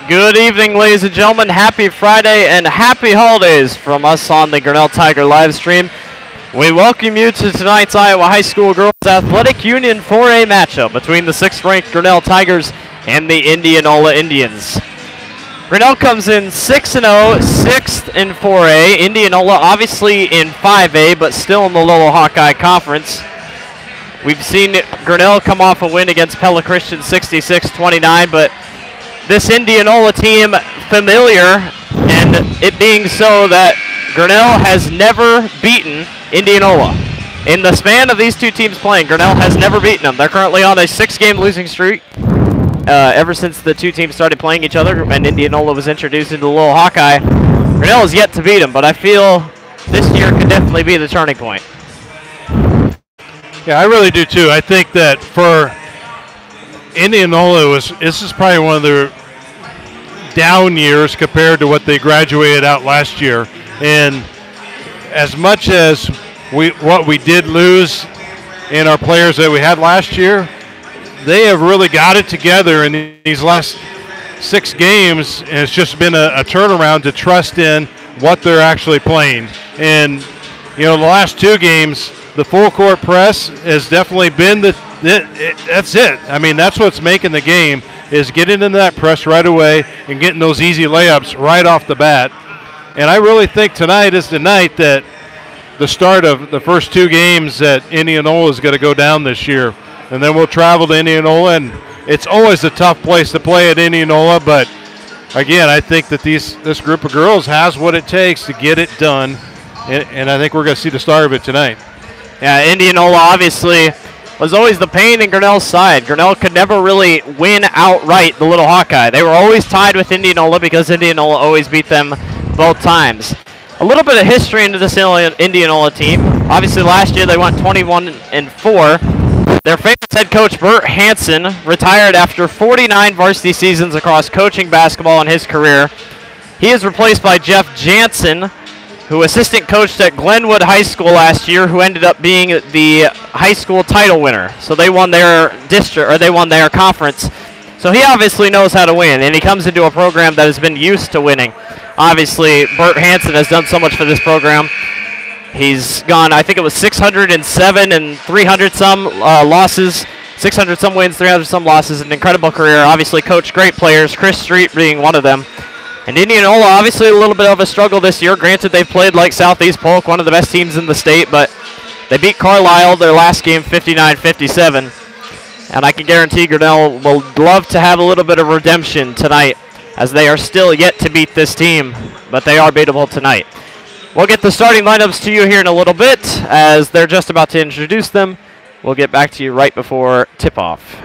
Good evening, ladies and gentlemen. Happy Friday and happy holidays from us on the Grinnell Tiger live stream. We welcome you to tonight's Iowa High School Girls Athletic Union 4A matchup between the 6th-ranked Grinnell Tigers and the Indianola Indians. Grinnell comes in 6-0, 6th in 4A. Indianola obviously in 5A, but still in the Little Hawkeye Conference. We've seen Grinnell come off a win against Pella Christian 66-29, but this Indianola team familiar, and it being so that Grinnell has never beaten Indianola. In the span of these two teams playing, Grinnell has never beaten them. They're currently on a 6-game losing streak ever since the two teams started playing each other and Indianola was introduced into the Little Hawkeye. Grinnell has yet to beat them, but I feel this year could definitely be the turning point. Yeah, I really do too. I think that for Indianola, this is probably one of their down years compared to what they graduated out last year. And as much as what we did lose in our players that we had last year, they have really got it together in these last 6 games, and it's just been a turnaround to trust in what they're actually playing. And, the last 2 games, the full court press has definitely been that's it. I mean, that's what's making the game, is getting into that press right away and getting those easy layups right off the bat. And I really think tonight is the night that the start of the first 2 games that Indianola is going to go down this year. And then we'll travel to Indianola, and it's always a tough place to play at Indianola. But, again, I think that this group of girls has what it takes to get it done, and I think we're going to see the start of it tonight. Yeah, Indianola obviously was always the pain in Grinnell's side. Grinnell could never really win outright the Little Hawkeye. They were always tied with Indianola because Indianola always beat them both times. A little bit of history into this Indianola team. Obviously, last year they went 21-4. Their famous head coach, Bert Hansen, retired after 49 varsity seasons across coaching basketball in his career. He is replaced by Jeff Jansen, who assistant coached at Glenwood High School last year, who ended up being the high school title winner. So they won their their conference. So he obviously knows how to win, and he comes into a program that has been used to winning. Obviously, Bert Hansen has done so much for this program. He's gone, I think it was 607 and 300-some losses, 600-some wins, 300-some losses, an incredible career. Obviously coached great players, Chris Street being one of them. And Indianola, obviously a little bit of a struggle this year. Granted, they've played like Southeast Polk, one of the best teams in the state, but they beat Carlisle their last game 59-57. And I can guarantee Grinnell will love to have a little bit of redemption tonight, as they are still yet to beat this team, but they are beatable tonight. We'll get the starting lineups to you here in a little bit, as they're just about to introduce them. We'll get back to you right before tip-off.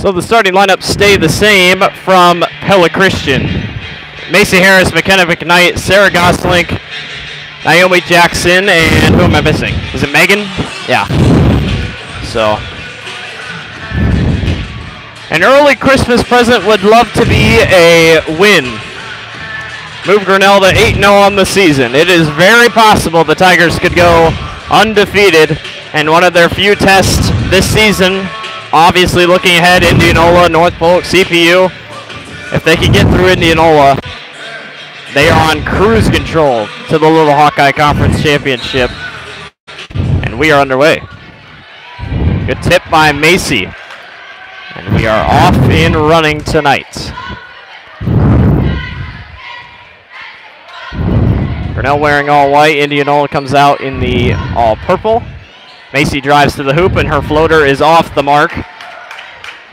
So the starting lineup stay the same from Pella Christian. Macy Harris, McKenna McKnight, Sarah Goslink, Naomi Jackson, and who am I missing? Is it Megan? Yeah. So, an early Christmas present would love to be a win. Move Grinnell to 8-0 on the season. It is very possible the Tigers could go undefeated, and one of their few tests this season, obviously looking ahead, Indianola, North Polk, CPU. If they can get through Indianola, they are on cruise control to the Little Hawkeye Conference Championship, and we are underway. Good tip by Macy, and we are off and running tonight. Grinnell wearing all white, Indianola comes out in the all purple. Macy drives to the hoop, and her floater is off the mark,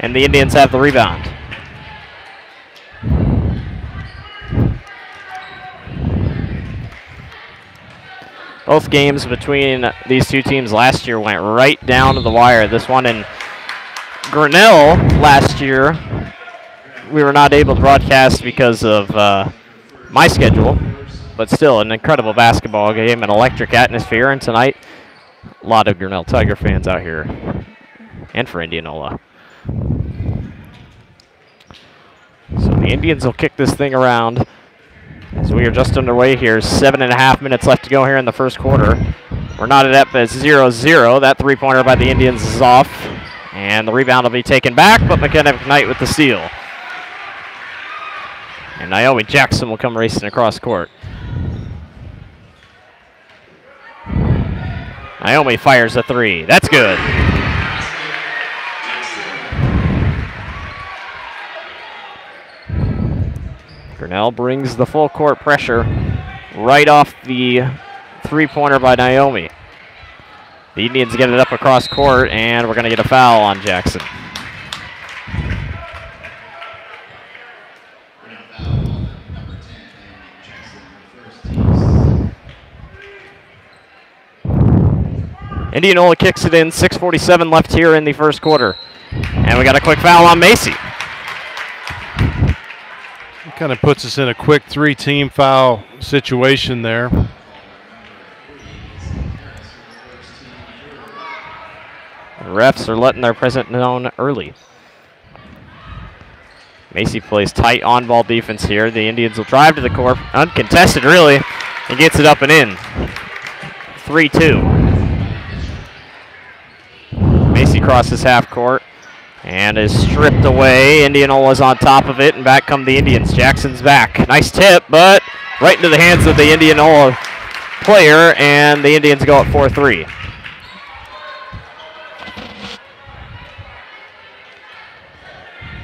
and the Indians have the rebound. Both games between these two teams last year went right down to the wire. This one in Grinnell last year, we were not able to broadcast because of my schedule, but still an incredible basketball game, an electric atmosphere, and tonight, a lot of Grinnell Tiger fans out here, and for Indianola. So the Indians will kick this thing around as we are just underway here. 7.5 minutes left to go here in the first quarter. We're knotted up at 0-0. That three-pointer by the Indians is off, and the rebound will be taken back, but McKenna McKnight with the steal. And Naomi Jackson will come racing across court. Naomi fires a three. That's good. Grinnell brings the full court pressure right off the three-pointer by Naomi. The Indians get it up across court, and we're going to get a foul on Jackson. Indianola kicks it in, 6:47 left here in the first quarter. And we got a quick foul on Macy. It kind of puts us in a quick three-team foul situation there. The refs are letting their presence known early. Macy plays tight on-ball defense here. The Indians will drive to the court, uncontested really, and gets it up and in. 3-2. Macy crosses half court and is stripped away. Indianola's on top of it, and back come the Indians. Jackson's back. Nice tip, but right into the hands of the Indianola player, and the Indians go up 4-3.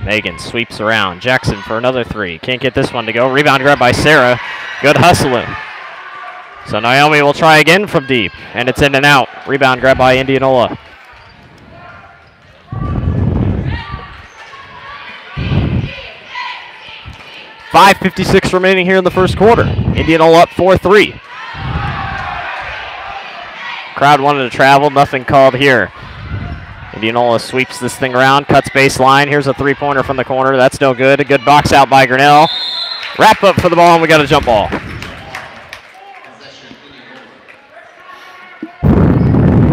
Megan sweeps around. Jackson for another three. Can't get this one to go. Rebound grab by Sarah. Good hustling. So Naomi will try again from deep, and it's in and out. Rebound grab by Indianola. .556 remaining here in the first quarter. Indianola up 4-3. Crowd wanted to travel. Nothing called here. Indianola sweeps this thing around, cuts baseline. Here's a three-pointer from the corner. That's no good. A good box out by Grinnell. Wrap up for the ball, and we got a jump ball.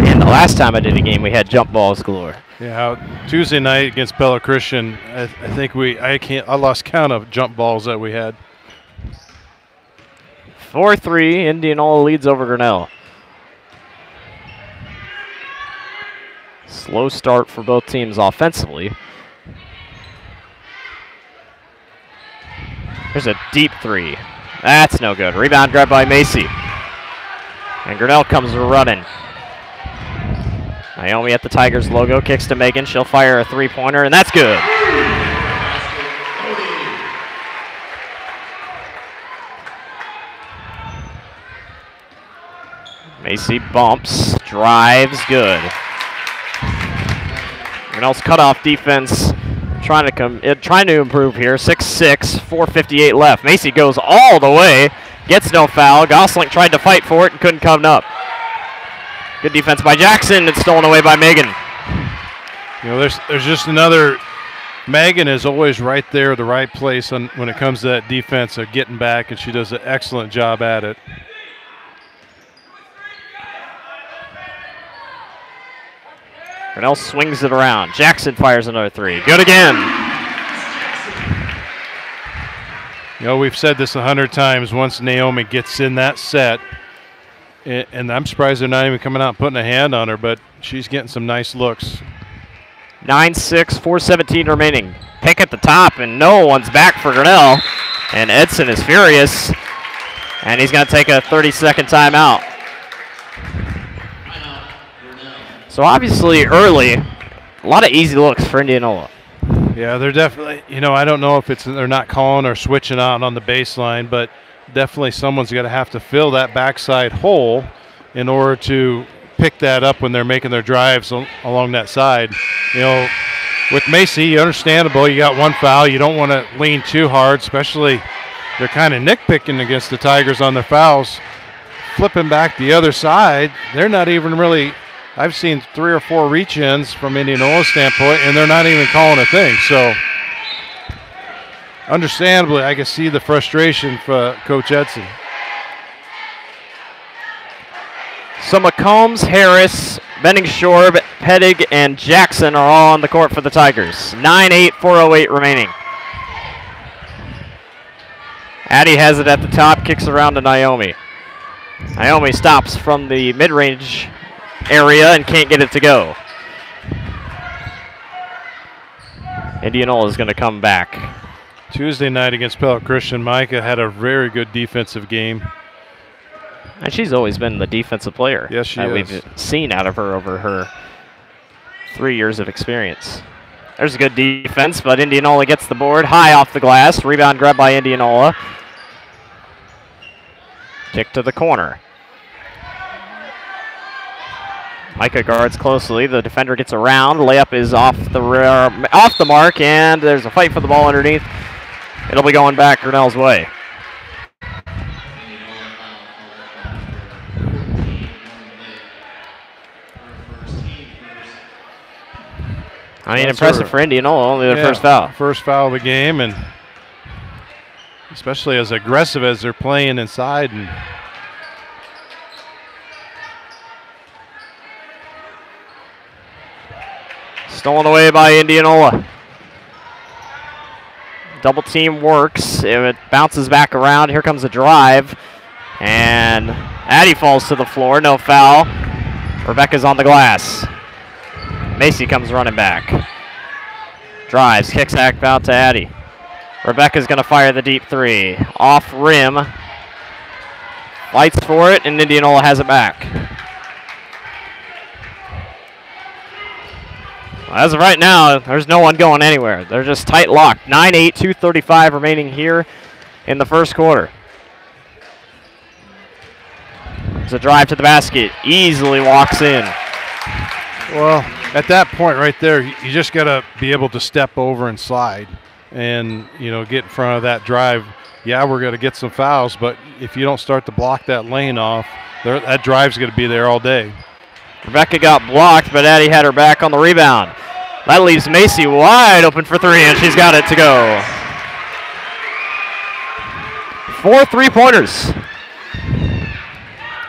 And the last time I did a game, we had jump balls galore. Yeah, Tuesday night against Pella Christian, I think I lost count of jump balls that we had. 4-3, Indianola leads over Grinnell. Slow start for both teams offensively. Here's a deep three. That's no good. Rebound grab by Macy. And Grinnell comes running. Naomi at the Tigers logo, kicks to Megan. She'll fire a three-pointer, and that's good. Macy bumps, drives, good. Grinnell's cutoff defense trying to improve here. 6-6, 4:58 left. Macy goes all the way, gets no foul. Goslink tried to fight for it and couldn't come up. Good defense by Jackson. It's stolen away by Megan. You know, there's just another Megan is always right there, the right place when it comes to that defense of getting back, and she does an excellent job at it. Grinnell swings it around. Jackson fires another three. Good again. You know, we've said this 100 times. Once Naomi gets in that set, and I'm surprised they're not even coming out and putting a hand on her, but she's getting some nice looks. 9-6, 4:17 remaining. Pick at the top, and no one's back for Grinnell. And Edson is furious, and he's going to take a 30-second timeout. So obviously early, a lot of easy looks for Indianola. Yeah, they're definitely, you know, I don't know if they're not calling or switching out on the baseline, but definitely someone's going to have to fill that backside hole in order to pick that up when they're making their drives along that side. You know, with Macy, understandable, you got one foul. You don't want to lean too hard, especially they're kind of nitpicking against the Tigers on their fouls. Flipping back the other side, they're not even really – I've seen 3 or 4 reach-ins from Indianola's standpoint, and they're not even calling a thing. So, understandably, I can see the frustration for Coach Edson. So McCombs, Harris, Benningshorb, Pedig, and Jackson are all on the court for the Tigers. 9-8, 4:08 remaining. Addie has it at the top, kicks around to Naomi. Naomi stops from the mid-range area and can't get it to go. Indianola is going to come back. Tuesday night against Pellet Christian, Micah had a very good defensive game. And she's always been the defensive player. Yes, she that is. We've seen out of her over her 3 years of experience. There's a good defense, but Indianola gets the board high off the glass. Rebound grabbed by Indianola. Kick to the corner. Micah guards closely. The defender gets around. Layup is off the mark, and there's a fight for the ball underneath. It'll be going back Grinnell's way. I mean, impressive for Indianola, only their first foul. First foul of the game, and especially as aggressive as they're playing inside. And stolen away by Indianola. Double team works. It bounces back around. Here comes a drive. And Addie falls to the floor. No foul. Rebecca's on the glass. Macy comes running back. Drives. Kicks back out to Addie. Rebecca's going to fire the deep three. Off rim. Fights for it, and Indianola has it back. As of right now, there's no one going anywhere. They're just tight locked. 9-8, 2:35 remaining here in the first quarter. There's a drive to the basket. Easily walks in. Well, at that point right there, you just got to be able to step over and slide and, you know, get in front of that drive. Yeah, we're going to get some fouls, but if you don't start to block that lane off, that drive's going to be there all day. Rebecca got blocked, but Addie had her back on the rebound. That leaves Macy wide open for three, and she's got it to go. 4 3-pointers.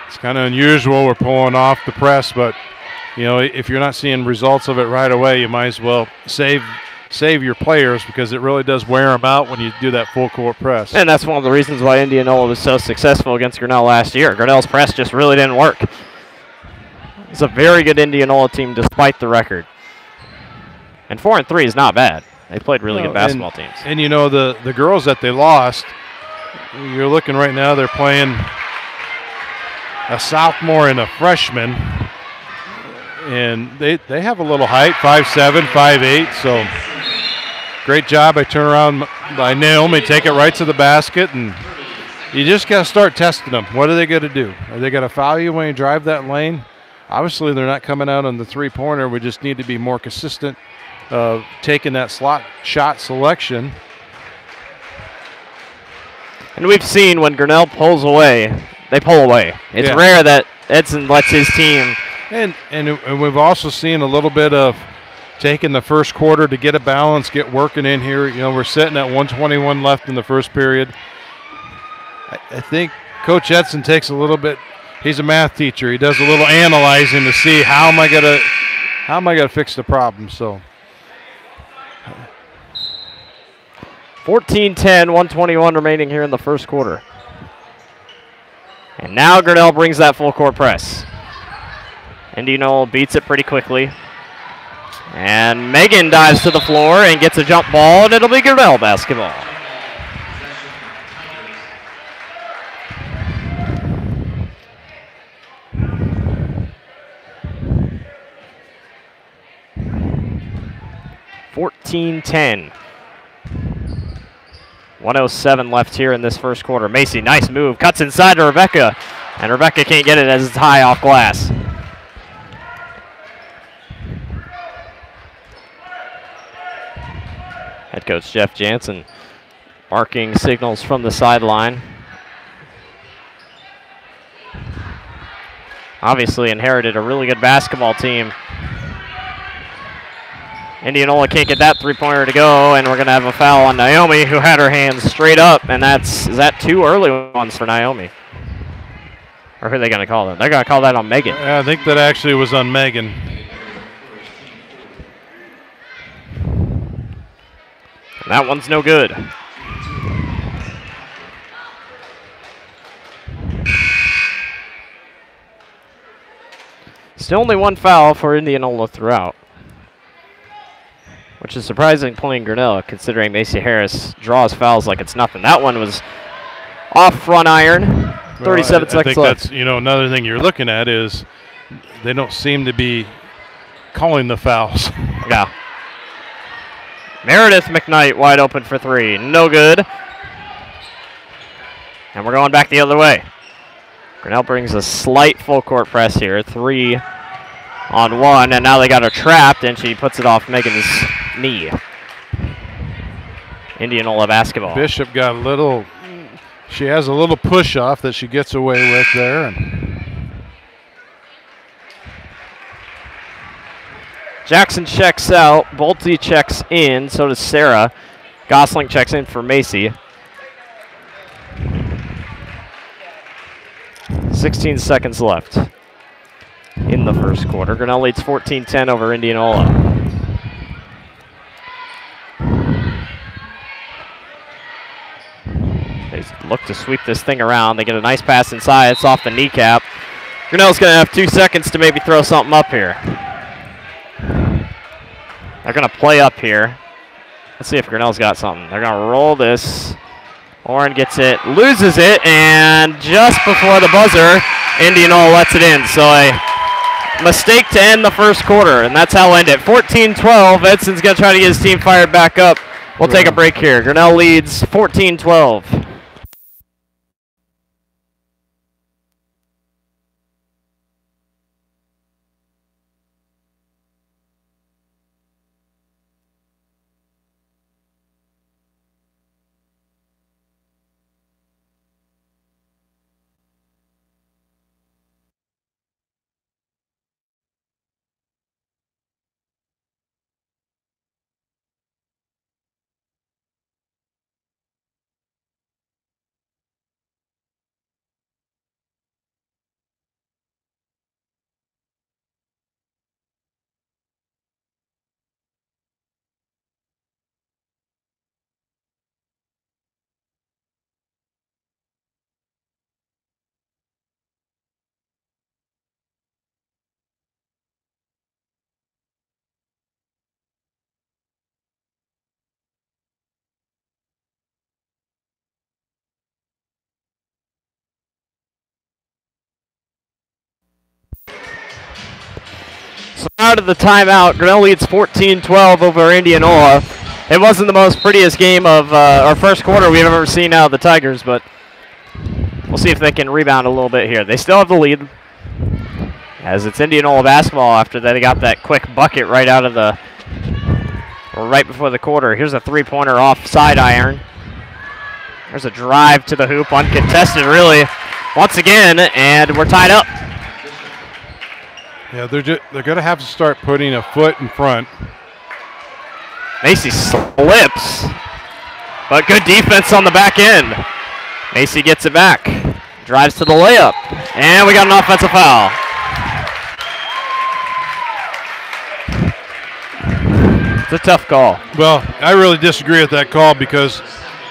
It's kind of unusual. We're pulling off the press, but, you know, if you're not seeing results of it right away, you might as well save your players, because it really does wear them out when you do that full court press. And that's one of the reasons why Indianola was so successful against Grinnell last year. Grinnell's press just really didn't work. It's a very good Indianola team despite the record. And 4-3 is not bad. They played really good basketball teams. And you know, the girls that they lost, you're looking right now, they're playing a sophomore and a freshman. And they have a little height, 5'7", 5'8", so great job by turnaround by Naomi. Take it right to the basket, and you just got to start testing them. What are they going to do? Are they going to foul you when you drive that lane? Obviously, they're not coming out on the three-pointer. We just need to be more consistent taking that slot shot selection. And we've seen when Grinnell pulls away, they pull away. It's rare that Edson lets his team. And we've also seen a little bit of taking the first quarter to get a balance, get working in here. You know, we're sitting at 1:21 left in the first period. I think Coach Edson takes a little bit. He's a math teacher. He does a little analyzing to see how am I gonna fix the problem. So 14-10, 1:21 remaining here in the first quarter. And now Grinnell brings that full court press. Indianola beats it pretty quickly. And Megan dives to the floor and gets a jump ball, and it'll be Grinnell basketball. (14-10). 1:07 left here in this first quarter. Macy, nice move, cuts inside to Rebecca, and Rebecca can't get it as it's high off glass. Head coach Jeff Jansen marking signals from the sideline. Obviously inherited a really good basketball team. Indianola can't get that three-pointer to go, and we're going to have a foul on Naomi, who had her hands straight up, and is that 2 early ones for Naomi? Or who are they going to call that? They're going to call that on Megan. Yeah, I think that actually was on Megan. And that one's no good. Still only 1 foul for Indianola throughout, which is surprising playing Grinnell, considering Macy Harris draws fouls like it's nothing. That one was off front iron. 37 seconds I think left. that's, you know, another thing you're looking at is they don't seem to be calling the fouls. Yeah. Meredith McKnight wide open for 3. No good. And we're going back the other way. Grinnell brings a slight full court press here. 3 on 1, and now they got her trapped, and she puts it off Megan's knee. Indianola basketball. Bishop got a little, she has a little push off that she gets away with there. And Jackson checks out, Bolte checks in, so does Sarah. Gosling checks in for Macy. 16 seconds left in the first quarter. Grinnell leads 14-10 over Indianola. They look to sweep this thing around. They get a nice pass inside. It's off the kneecap. Grinnell's going to have 2 seconds to maybe throw something up here. They're going to play up here. Let's see if Grinnell's got something. They're going to roll this. Oren gets it, loses it, and just before the buzzer, Indianola lets it in. So a mistake to end the first quarter, and that's how we'll end it. 14-12. Edson's going to try to get his team fired back up. We'll take a break here. Grinnell leads 14-12. So out of the timeout, Grinnell leads 14-12 over Indianola. It wasn't the most prettiest game of our first quarter we've ever seen out of the Tigers, but we'll see if they can rebound a little bit here. They still have the lead, as it's Indianola basketball after they got that quick bucket right out of the, or right before the quarter. Here's a three-pointer off side iron. There's a drive to the hoop, uncontested really, once again, and we're tied up. Yeah, they're going to have to start putting a foot in front Macy slips, but good defense on the back end. Macy gets it back, drives to the layup, and we got an offensive foul. It's a tough call. Well, I really disagree with that call because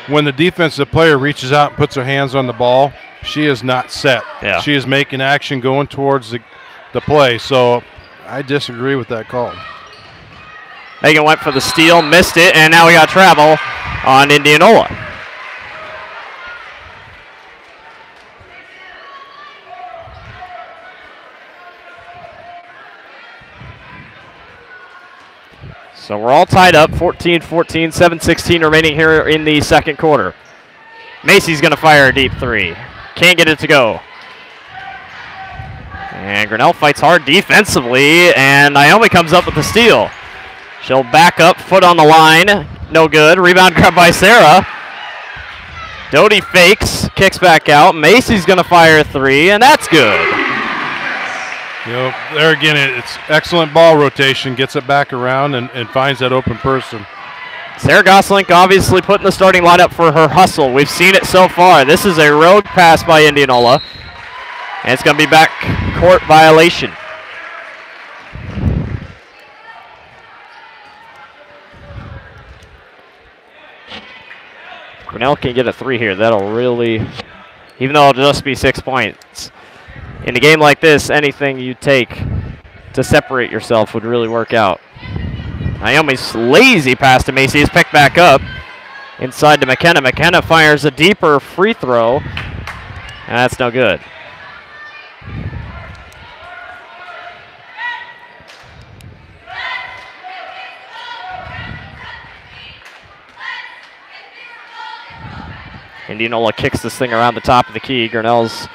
when the defensive player reaches out and puts her hands on the ball, she is not set. Yeah. She is making action going towards the play, so I disagree with that call. Megan went for the steal, missed it, and now we got travel on Indianola. So we're all tied up, 14-14, 7:16 remaining here in the second quarter. Macy's going to fire a deep three. Can't get it to go. And Grinnell fights hard defensively, and Naomi comes up with the steal. She'll back up, foot on the line. No good. Rebound grabbed by Sarah. Doty fakes, kicks back out. Macy's going to fire a three, and that's good. You know, there again, it's excellent ball rotation, gets it back around and finds that open person. Sarah Goslink obviously put in the starting lineup for her hustle. We've seen it so far. This is a rogue pass by Indianola, and it's going to be back court violation. Grinnell can get a three here. That'll really, even though it'll just be 6 points. In a game like this, anything you take to separate yourself would really work out. Naomi's lazy pass to Macy is picked back up. Inside to McKenna. McKenna fires a deeper free throw, and that's no good. Indianola kicks this thing around the top of the key. Grinnell's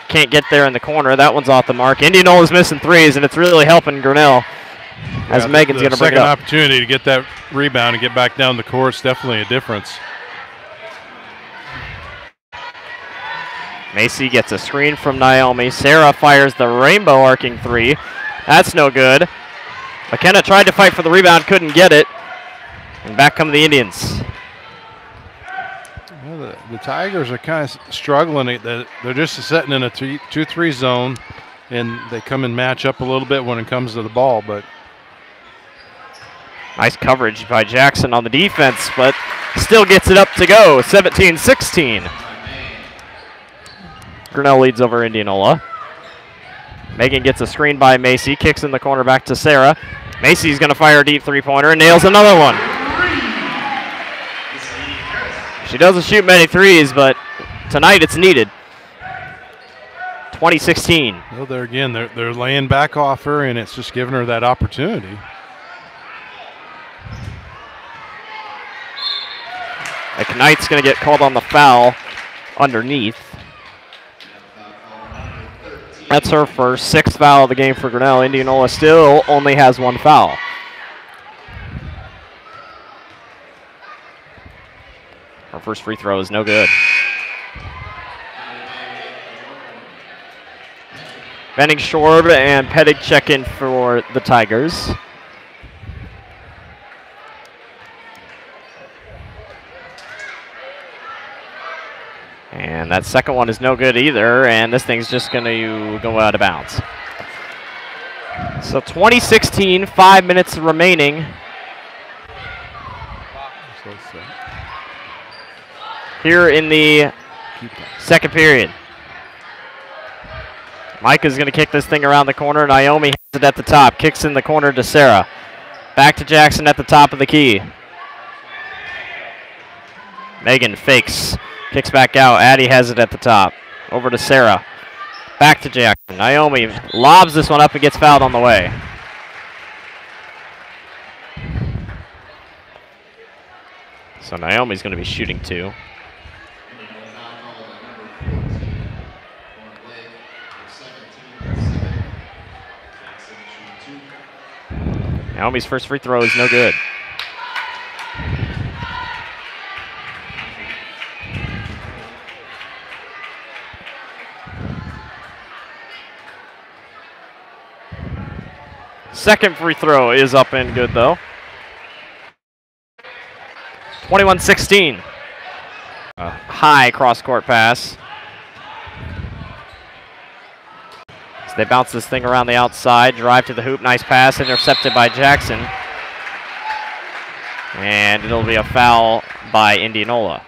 can't get there in the corner. That one's off the mark. Indianola's missing threes, and it's really helping Grinnell as Megan's going to bring it up. Second opportunity to get that rebound and get back down the court is definitely a difference. Macy gets a screen from Naomi. Sarah fires the rainbow arcing three. That's no good. McKenna tried to fight for the rebound, couldn't get it. And back come the Indians. Well, the Tigers are kind of struggling. They're just sitting in a 2-3 zone, and they come and match up a little bit when it comes to the ball. But nice coverage by Jackson on the defense, but still gets it up to go. 17-16. Grinnell leads over Indianola. Megan gets a screen by Macy, kicks in the corner back to Sarah. Macy's going to fire a deep three-pointer and nails another one. She doesn't shoot many threes, but tonight it's needed. 2016. Well, there again, they're laying back off her, and it's just giving her that opportunity. McKnight's going to get called on the foul underneath. That's her first, sixth foul of the game for Grinnell. Indianola still only has one foul. Her first free throw is no good. Benning Schorb and Pedig check in for the Tigers. And that second one is no good either, and this thing's just going to go out of bounds. So 2016, 5 minutes remaining. Here in the second period. Micah's going to kick this thing around the corner. Naomi has it at the top. Kicks in the corner to Sarah. Back to Jackson at the top of the key. Megan fakes. Kicks back out. Addie has it at the top. Over to Sarah. Back to Jackson. Naomi lobs this one up and gets fouled on the way. So Naomi's going to be shooting two. Naomi's first free throw is no good. Second free throw is up and good though. 21-16. A high cross-court pass. So they bounce this thing around the outside, drive to the hoop, nice pass, intercepted by Jackson. And it'll be a foul by Indianola.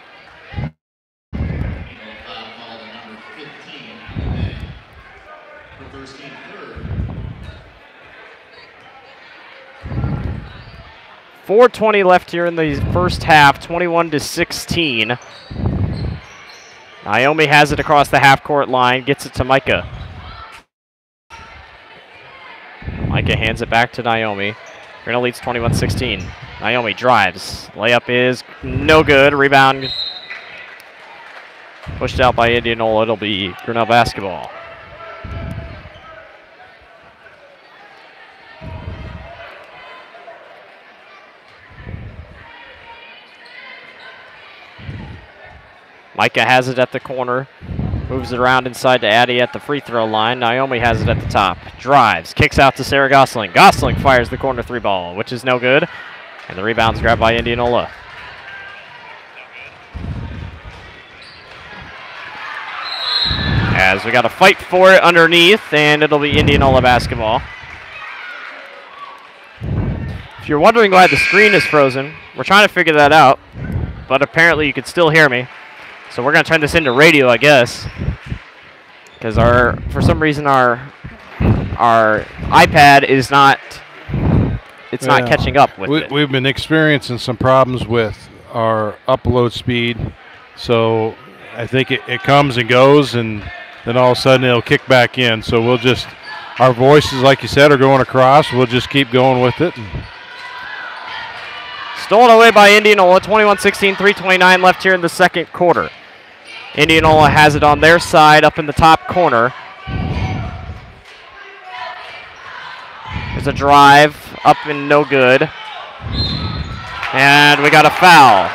4:20 left here in the first half, 21-16. Naomi has it across the half-court line, gets it to Micah. Micah hands it back to Naomi. Grinnell leads 21-16. Naomi drives. Layup is no good. Rebound pushed out by Indianola. It'll be Grinnell basketball. Micah has it at the corner. Moves it around inside to Addie at the free throw line. Naomi has it at the top. Drives. Kicks out to Sarah Gosling. Gosling fires the corner three ball, which is no good. And the rebound's grabbed by Indianola. As we got to fight for it underneath, and it'll be Indianola basketball. If you're wondering why the screen is frozen, we're trying to figure that out, but apparently you can still hear me. So we're going to turn this into radio, I guess, because for some reason our iPad is not not catching up with it. We've been experiencing some problems with our upload speed, so I think it comes and goes, and then all of a sudden it'll kick back in. So we'll just, our voices, like you said, are going across. We'll just keep going with it. Stolen away by Indianola, 21-16, 3:29 left here in the second quarter. Indianola has it on their side up in the top corner. There's a drive up and no good. And we got a foul.